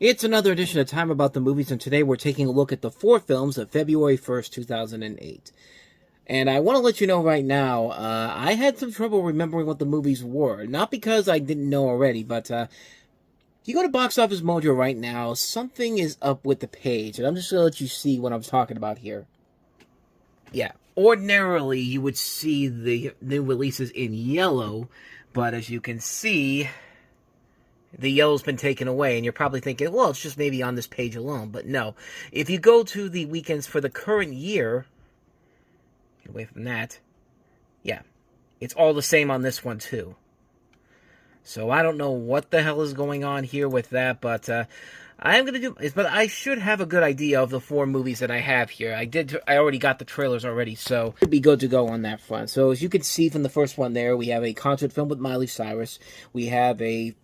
It's another edition of Time About the Movies, and today we're taking a look at the four films of February 1st, 2008. And I want to let you know right now, I had some trouble remembering what the movies were. Not because I didn't know already, but if you go to Box Office Mojo right now, something is up with the page, and I'm just going to let you see what I'm talking about here. Yeah, ordinarily you would see the new releases in yellow, but as you can see, the yellow's been taken away, and you're probably thinking, well, it's just maybe on this page alone. But no. If you go to the weekends for the current year, get away from that, yeah, it's all the same on this one, too. So I don't know what the hell is going on here with that, but I am going to do this, but I should have a good idea of the four movies that I have here. I already got the trailers already, so it'd be good to go on that front. So as you can see from the first one there, we have a concert film with Miley Cyrus. We have a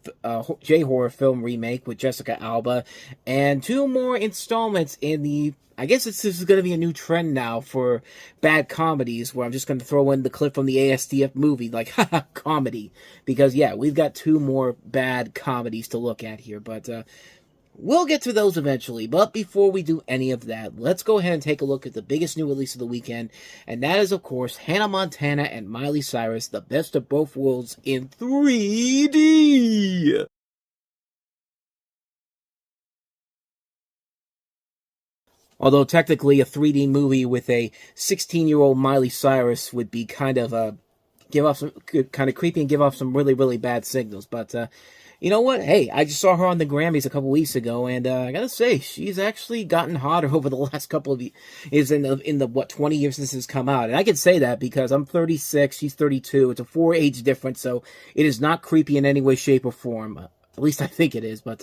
J-horror film remake with Jessica Alba, and two more installments in the... I guess this is going to be a new trend now for bad comedies, where I'm just going to throw in the clip from the ASDF movie, like, haha, comedy. Because, yeah, we've got two more bad comedies to look at here, but we'll get to those eventually. But before we do any of that, let's go ahead and take a look at the biggest new release of the weekend, and that is, of course, Hannah Montana and Miley Cyrus, The Best of Both Worlds in 3D! Although technically a 3D movie with a 16-year-old Miley Cyrus would be kind of give off some kind of creepy and give off some really, really bad signals. But you know what? Hey, I just saw her on the Grammys a couple weeks ago, and I gotta say, she's actually gotten hotter over the last couple of years. In the what 20 years since it's come out, and I can say that because I'm 36, she's 32. It's a 4 age difference, so it is not creepy in any way, shape, or form. At least I think it is, but.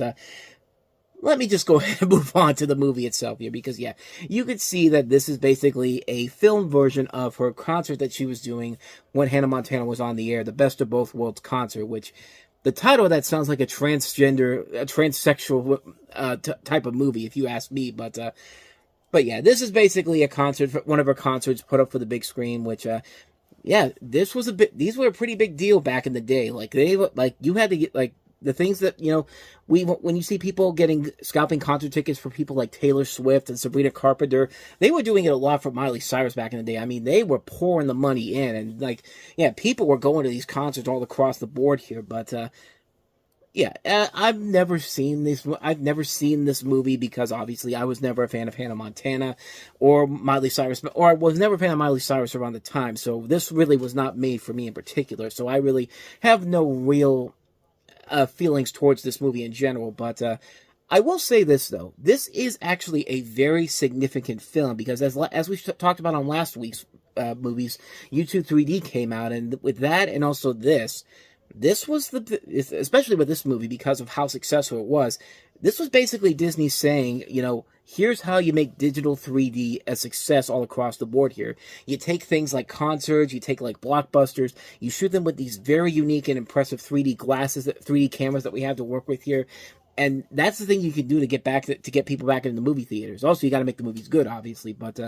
Let me just go ahead and move on to the movie itself here, because, yeah, you could see that this is basically a film version of her concert that she was doing when Hannah Montana was on the air, the Best of Both Worlds concert, which the title of that sounds like a transsexual type of movie, if you ask me, but yeah, this is basically a concert, one of her concerts put up for the big screen, which, yeah, these were a pretty big deal back in the day, you had to get, the things that, when you see people scalping concert tickets for people like Taylor Swift and Sabrina Carpenter, they were doing it a lot for Miley Cyrus back in the day. I mean, they were pouring the money in, and, people were going to these concerts all across the board here, but, I've never seen this movie because obviously I was never a fan of Hannah Montana or Miley Cyrus, or I was never a fan of Miley Cyrus around the time, so this really was not made for me in particular, so I really have no real feelings towards this movie in general, but I will say this, though. This is actually a very significant film, because as we talked about on last week's movies, U2 3D came out, and with that and also this was especially with this movie, because of how successful it was, this was basically Disney saying, here's how you make digital 3D a success all across the board here. You take things like concerts, you take like blockbusters, you shoot them with these very unique and impressive 3D glasses, 3D cameras that we have to work with here. And that's the thing you can do to get people back into the movie theaters. Also, you got to make the movies good, obviously. But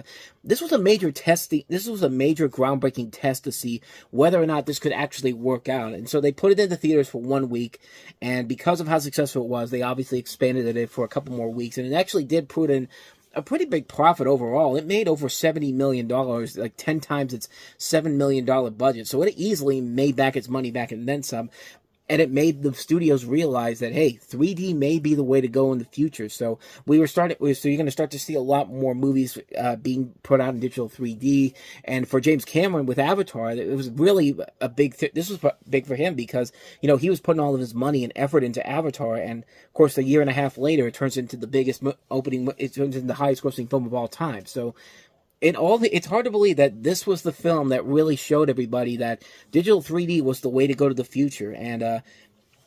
this was a major this was a major groundbreaking test to see whether or not this could actually work out. And so they put it into theaters for 1 week, and because of how successful it was, they obviously expanded it for a couple more weeks, and it actually did put in a pretty big profit overall. It made over $70 million, like 10 times its $7 million budget. So it easily made back its money back and then some. And it made the studios realize that, hey, 3D may be the way to go in the future. So you're going to start to see a lot more movies being put out in digital 3D. And for James Cameron with Avatar, it was really a big this was big for him, because, he was putting all of his money and effort into Avatar. And, of course, a year and a half later, it turns into the biggest it turns into the highest grossing film of all time. So it's hard to believe that this was the film that really showed everybody that digital 3D was the way to go to the future, and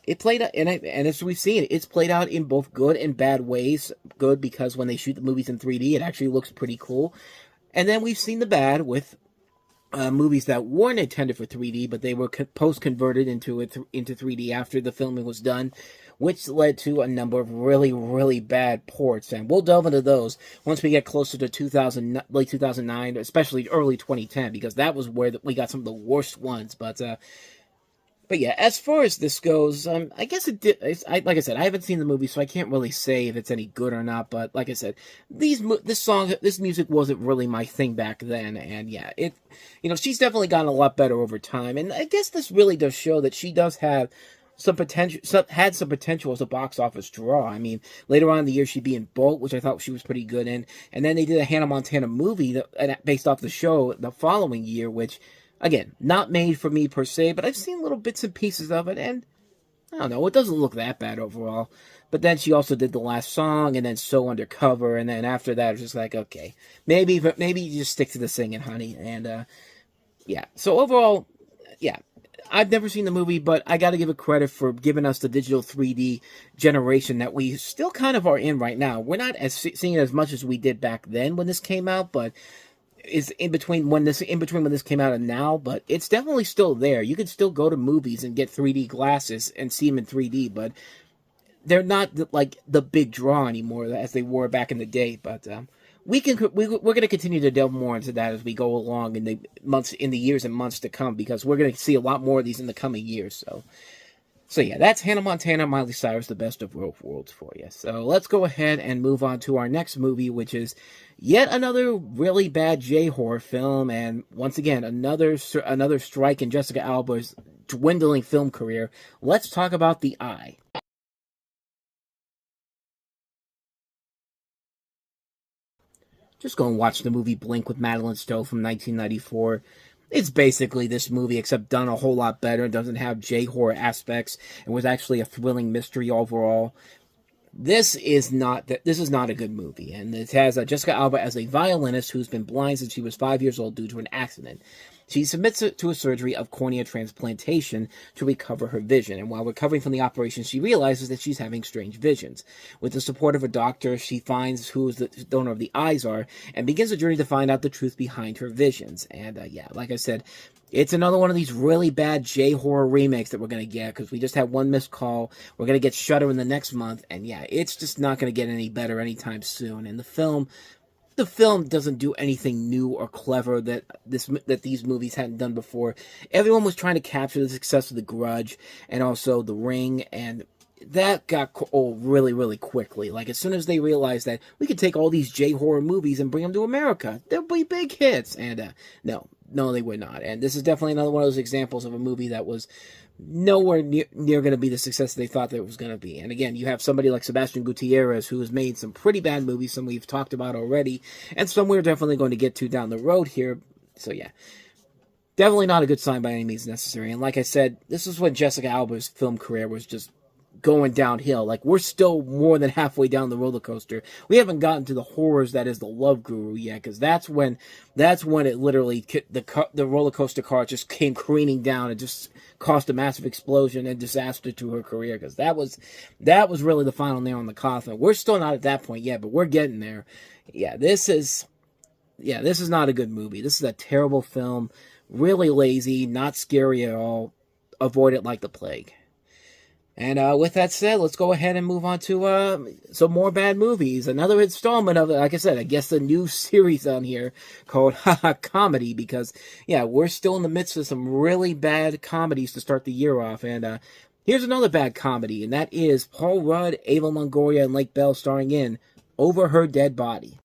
it played out, and as we've seen, it's played out in both good and bad ways. Good, because when they shoot the movies in 3D, it actually looks pretty cool, and then we've seen the bad with movies that weren't intended for 3D, but they were post-converted into 3D after the filming was done, which led to a number of really, really bad ports. And we'll delve into those once we get closer to late 2009, especially early 2010, because that was where we got some of the worst ones. But But yeah, as far as this goes, I guess it did. Like I said, I haven't seen the movie, so I can't really say if it's any good or not. But like I said, this music wasn't really my thing back then, and yeah, she's definitely gotten a lot better over time. And I guess this really does show that she does have some potential, had some potential as a box office draw. I mean, later on in the year, she'd be in Bolt, which I thought she was pretty good in, and then they did a Hannah Montana movie based off the show the following year, which, again, not made for me per se, but I've seen little bits and pieces of it, and I don't know, it doesn't look that bad overall. But then she also did The Last Song, and then So Undercover, and then after that, it was just like, okay, maybe you just stick to the singing, honey. And yeah, so overall, yeah, I've never seen the movie, but I got to give it credit for giving us the digital 3D generation that we still kind of are in right now. We're not seeing it as much as we did back then when this came out, but is in between when this came out and now, but it's definitely still there. You can still go to movies and get 3D glasses and see them in 3D, but they're not like the big draw anymore as they were back in the day. But we're going to continue to delve more into that as we go along in the years and months to come, because we're going to see a lot more of these in the coming years. So yeah, that's Hannah Montana, Miley Cyrus, the best of both worlds for you. So let's go ahead and move on to our next movie, which is yet another really bad J-horror film, and once again, another strike in Jessica Alba's dwindling film career. Let's talk about The Eye. Just go and watch the movie Blink with Madeline Stowe from 1994. It's basically this movie, except done a whole lot better. It doesn't have J-horror aspects. It was actually a thrilling mystery overall. This is not a good movie, and it has Jessica Alba as a violinist who's been blind since she was 5 years old due to an accident. She submits to a surgery of cornea transplantation to recover her vision, and while recovering from the operation, she realizes that she's having strange visions. With the support of a doctor, she finds who the donor of the eyes are, and begins a journey to find out the truth behind her visions. And yeah, like I said, it's another one of these really bad J-horror remakes that we're going to get, because we just had one missed call. We're going to get Shudder in the next month, and yeah, it's just not going to get any better anytime soon. And the film doesn't do anything new or clever that these movies hadn't done before. Everyone was trying to capture the success of The Grudge and also The Ring, and that got old really, really quickly. Like, as soon as they realized that we could take all these J-horror movies and bring them to America, they'll be big hits. And no, they would not. And this is definitely another one of those examples of a movie that was nowhere near going to be the success they thought that it was going to be. And again, you have somebody like Sebastian Gutierrez, who has made some pretty bad movies, some we've talked about already, and some we're definitely going to get to down the road here. So yeah, definitely not a good sign by any means necessary. And like I said, this is when Jessica Alba's film career was just going downhill. Like, we're still more than halfway down the roller coaster. We haven't gotten to the horrors that is The Love Guru yet, because that's when it literally, the roller coaster car just came careening down and just caused a massive explosion and disaster to her career, because that was really the final nail in the coffin. We're still not at that point yet, but we're getting there. Yeah, this is not a good movie. This is a terrible film, really lazy, not scary at all. Avoid it like the plague. And with that said, let's go ahead and move on to some more bad movies. Another installment of, like I said, I guess a new series on here called Comedy, because, yeah, we're still in the midst of some really bad comedies to start the year off. And here's another bad comedy, and that is Paul Rudd, Ava Longoria, and Lake Bell starring in Over Her Dead Body.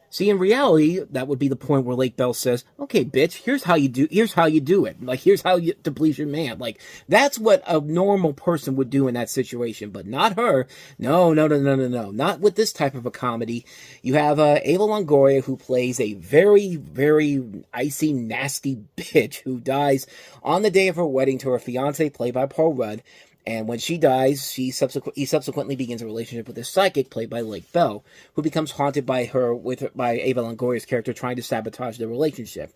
See, in reality, that would be the point where Lake Bell says, "Okay, bitch, here's how you do it. Like, here's how you to please your man." Like, that's what a normal person would do in that situation, but not her. No. Not with this type of a comedy. You have Ava Longoria, who plays a very, very icy, nasty bitch who dies on the day of her wedding to her fiance, played by Paul Rudd. And when she dies, he subsequently begins a relationship with a psychic played by Lake Bell, who becomes haunted by Ava Longoria's character trying to sabotage their relationship.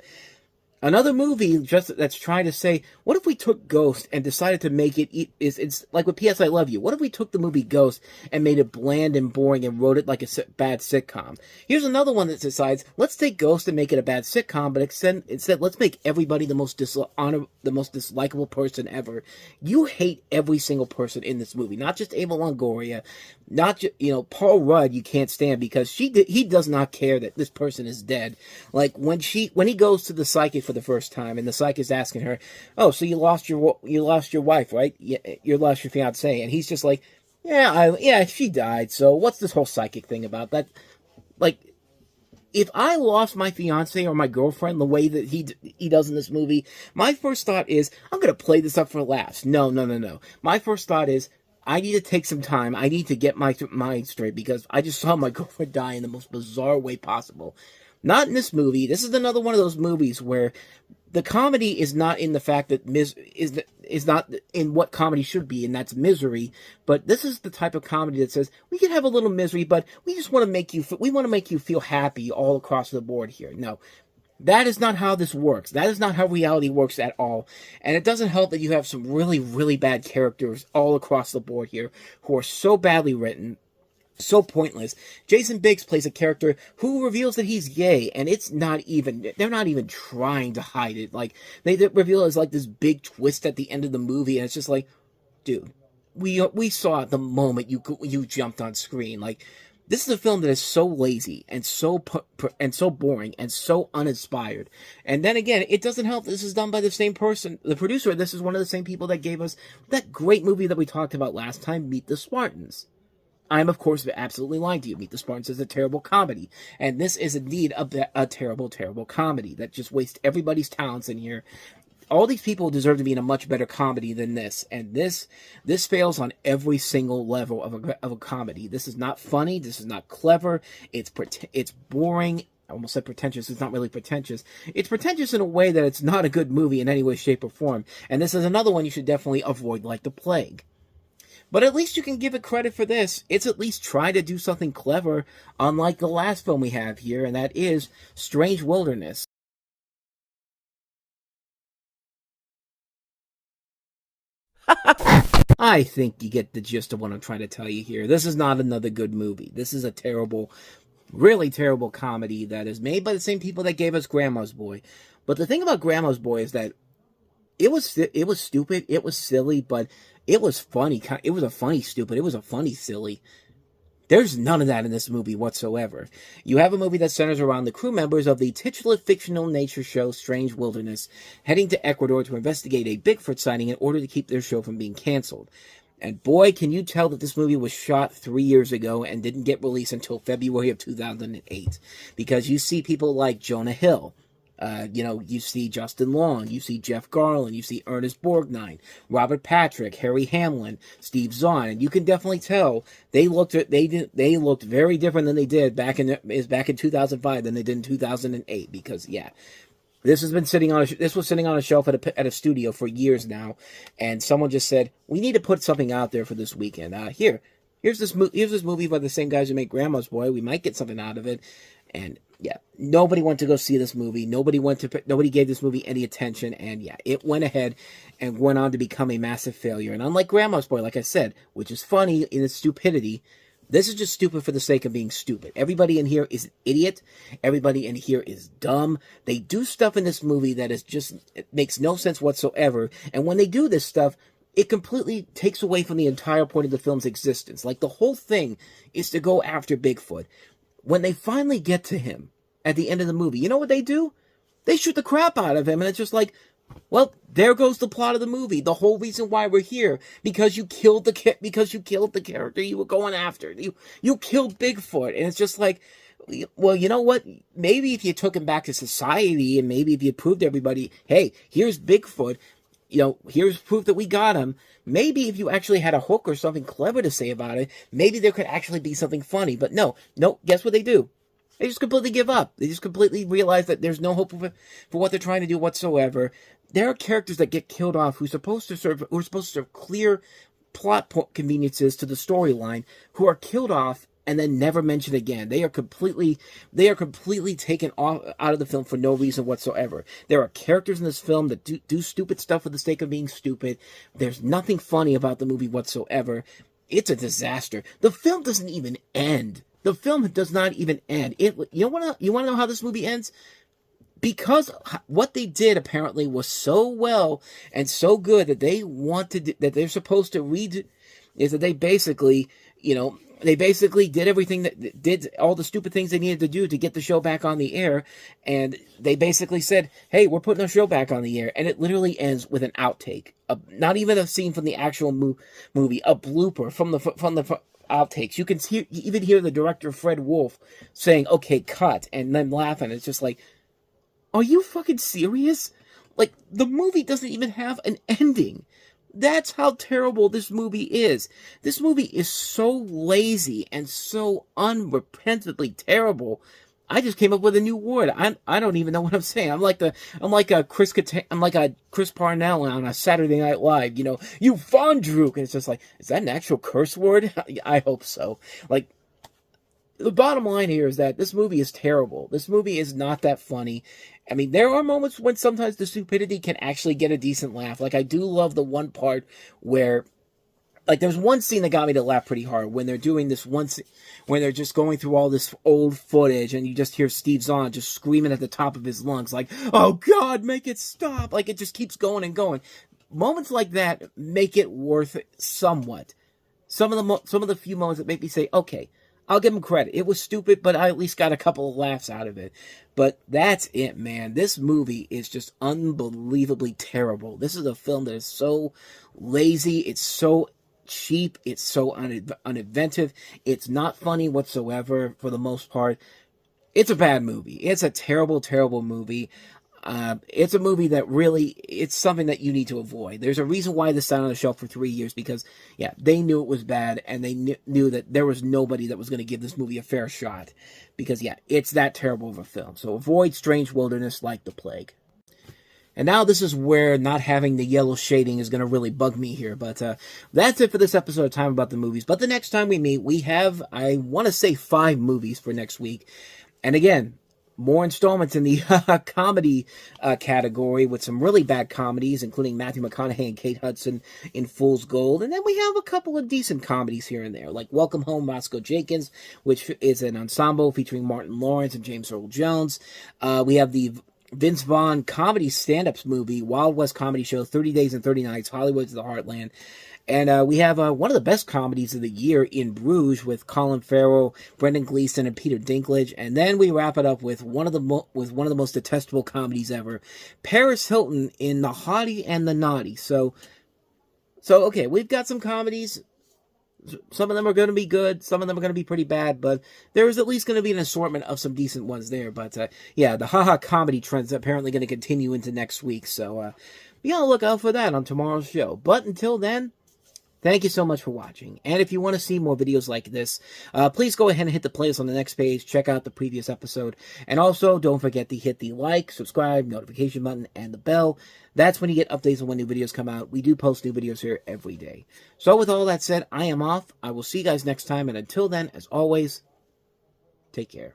Another movie just that's trying to say, what if we took Ghost and decided to make it it's like with P.S. I Love You. What if we took the movie Ghost and made it bland and boring and wrote it like a bad sitcom? Here's another one that decides, let's take Ghost and make it a bad sitcom, but instead let's make everybody the most dislikable person ever. You hate every single person in this movie, not just Ava Longoria, not just, Paul Rudd you can't stand because he does not care that this person is dead. Like when he goes to the psychic for the first time and the psychic is asking her, "Oh, so you lost your wife, right? You lost your fiance," and he's just like, "Yeah, she died. So what's this whole psychic thing about that?" Like, if I lost my fiance or my girlfriend the way that he does in this movie, my first thought is, I'm gonna play this up for laughs. No. My first thought is, I need to take some time. I need to get my mind straight because I just saw my girlfriend die in the most bizarre way possible. Not in this movie. This is another one of those movies where the comedy is not in the fact that is not in what comedy should be, and that's misery. But this is the type of comedy that says we can have a little misery, but we just want to make you feel happy all across the board here. No, that is not how this works. That is not how reality works at all. And it doesn't help that you have some really, really bad characters all across the board here who are so badly written, so pointless. Jason Biggs plays a character who reveals that he's gay, and they're not even trying to hide it. Like, they reveal it as like this big twist at the end of the movie, and it's just like, dude, we saw it the moment you jumped on screen. Like, this is a film that is so lazy and so boring and so uninspired. And then again, it doesn't help. This is done by the same person. The producer, this is one of the same people that gave us that great movie that we talked about last time, Meet the Spartans. I'm, of course, absolutely lying to you. Meet the Spartans is a terrible comedy. And this is indeed a terrible, terrible comedy that just wastes everybody's talents in here. All these people deserve to be in a much better comedy than this. And this fails on every single level of a comedy. This is not funny. This is not clever. It's boring. I almost said pretentious. It's not really pretentious. It's pretentious in a way that it's not a good movie in any way, shape, or form. And this is another one you should definitely avoid like the plague. But at least you can give it credit for this. It's at least trying to do something clever, unlike the last film we have here, and that is Strange Wilderness. I think you get the gist of what I'm trying to tell you here. This is not another good movie. This is a terrible, really terrible comedy that is made by the same people that gave us Grandma's Boy. But the thing about Grandma's Boy is that it was stupid, it was silly, but it was funny. It was a funny stupid, it was a funny silly. There's none of that in this movie whatsoever. You have a movie that centers around the crew members of the titular fictional nature show Strange Wilderness heading to Ecuador to investigate a Bigfoot sighting in order to keep their show from being canceled. And boy, can you tell that this movie was shot 3 years ago and didn't get released until February of 2008. Because you see people like Jonah Hill, you see Justin Long, you see Jeff Garlin, you see Ernest Borgnine, Robert Patrick, Harry Hamlin, Steve Zahn, and you can definitely tell they looked very different than they did back in 2005 than they did in 2008. Because this was sitting on a shelf at a studio for years now, and someone just said, we need to put something out there for this weekend. Here's this movie by the same guys who make Grandma's Boy. We might get something out of it. And nobody went to go see this movie. Nobody gave this movie any attention. And it went ahead and went on to become a massive failure. And unlike Grandma's Boy, like I said, which is funny in its stupidity, this is just stupid for the sake of being stupid. Everybody in here is an idiot. Everybody in here is dumb. They do stuff in this movie that it makes no sense whatsoever. And when they do this stuff, it completely takes away from the entire point of the film's existence. Like, the whole thing is to go after Bigfoot. When they finally get to him at the end of the movie, you know what they do? They shoot the crap out of him, and it's just like, well, there goes the plot of the movie. The whole reason why we're here, because you killed the character you were going after. You killed Bigfoot, and it's just like, well, you know what? Maybe if you took him back to society, and maybe if you proved to everybody, hey, here's Bigfoot, here's proof that we got him. Maybe if you actually had a hook or something clever to say about it, maybe there could actually be something funny. But no, guess what they do? They just completely give up. They just completely realize that there's no hope for what they're trying to do whatsoever. There are characters that get killed off who are supposed to serve clear plot conveniences to the storyline, who are killed off and then never mentioned again. They are completely taken off out of the film for no reason whatsoever. There are characters in this film that do stupid stuff for the sake of being stupid. There's nothing funny about the movie whatsoever. It's a disaster. The film doesn't even end. The film does not even end. You want to know how this movie ends? Because what they did apparently was so well and so good that they're supposed to read, is that they basically did everything did all the stupid things they needed to do to get the show back on the air, and they basically said, "Hey, we're putting our show back on the air," and it literally ends with an outtake, not even a scene from the actual movie, a blooper from the outtakes. You can even hear the director Fred Wolf saying, "Okay, cut," and then laughing. It's just like, are you fucking serious? Like, the movie doesn't even have an ending. That's how terrible this movie is. This movie is so lazy and so unrepentably terrible. I just came up with a new word. I don't even know what I'm saying. I'm like a Chris Parnell on a Saturday Night Live. You Fondruk, and it's just like, is that an actual curse word? I hope so. Like, the bottom line here is that this movie is terrible. This movie is not that funny. I mean, there are moments when sometimes the stupidity can actually get a decent laugh. Like, I do love the one part where, like, there's one scene that got me to laugh pretty hard when they're doing this when they're just going through all this old footage, and you just hear Steve Zahn just screaming at the top of his lungs, like, "Oh God, make it stop!" Like, it just keeps going and going. Moments like that make it worth it somewhat. Some of the few moments that make me say, okay, I'll give him credit. It was stupid, but I at least got a couple of laughs out of it. But that's it, man. This movie is just unbelievably terrible. This is a film that is so lazy. It's so cheap. It's so uninventive. It's not funny whatsoever for the most part. It's a bad movie. It's a terrible, terrible movie. It's a movie that really, it's something that you need to avoid. There's a reason why this sat on the shelf for 3 years, because, yeah, they knew it was bad, and they knew that there was nobody that was going to give this movie a fair shot. Because, yeah, it's that terrible of a film. So avoid Strange Wilderness like the plague. And now this is where not having the yellow shading is going to really bug me here. But that's it for this episode of Time About the Movies. But the next time we meet, we have, I want to say, 5 movies for next week. And again, more installments in the comedy category, with some really bad comedies, including Matthew McConaughey and Kate Hudson in Fool's Gold. And then we have a couple of decent comedies here and there, like Welcome Home, Roscoe Jenkins, which is an ensemble featuring Martin Lawrence and James Earl Jones. We have the Vince Vaughn comedy stand-ups movie, Wild West Comedy Show, 30 Days and 30 Nights, Hollywood to the Heartland. And we have one of the best comedies of the year, In Bruges, with Colin Farrell, Brendan Gleeson, and Peter Dinklage. And then we wrap it up with one of the most detestable comedies ever, Paris Hilton in The Hottie and the Naughty. So okay, we've got some comedies. Some of them are going to be good. Some of them are going to be pretty bad. But there is at least going to be an assortment of some decent ones there. But yeah, the haha comedy trend's apparently going to continue into next week. So be on the lookout for that on tomorrow's show. But until then, thank you so much for watching. And if you want to see more videos like this, please go ahead and hit the playlist on the next page. Check out the previous episode. And also, don't forget to hit the like, subscribe, notification button, and the bell. That's when you get updates on when new videos come out. We do post new videos here every day. So with all that said, I am off. I will see you guys next time. And until then, as always, take care.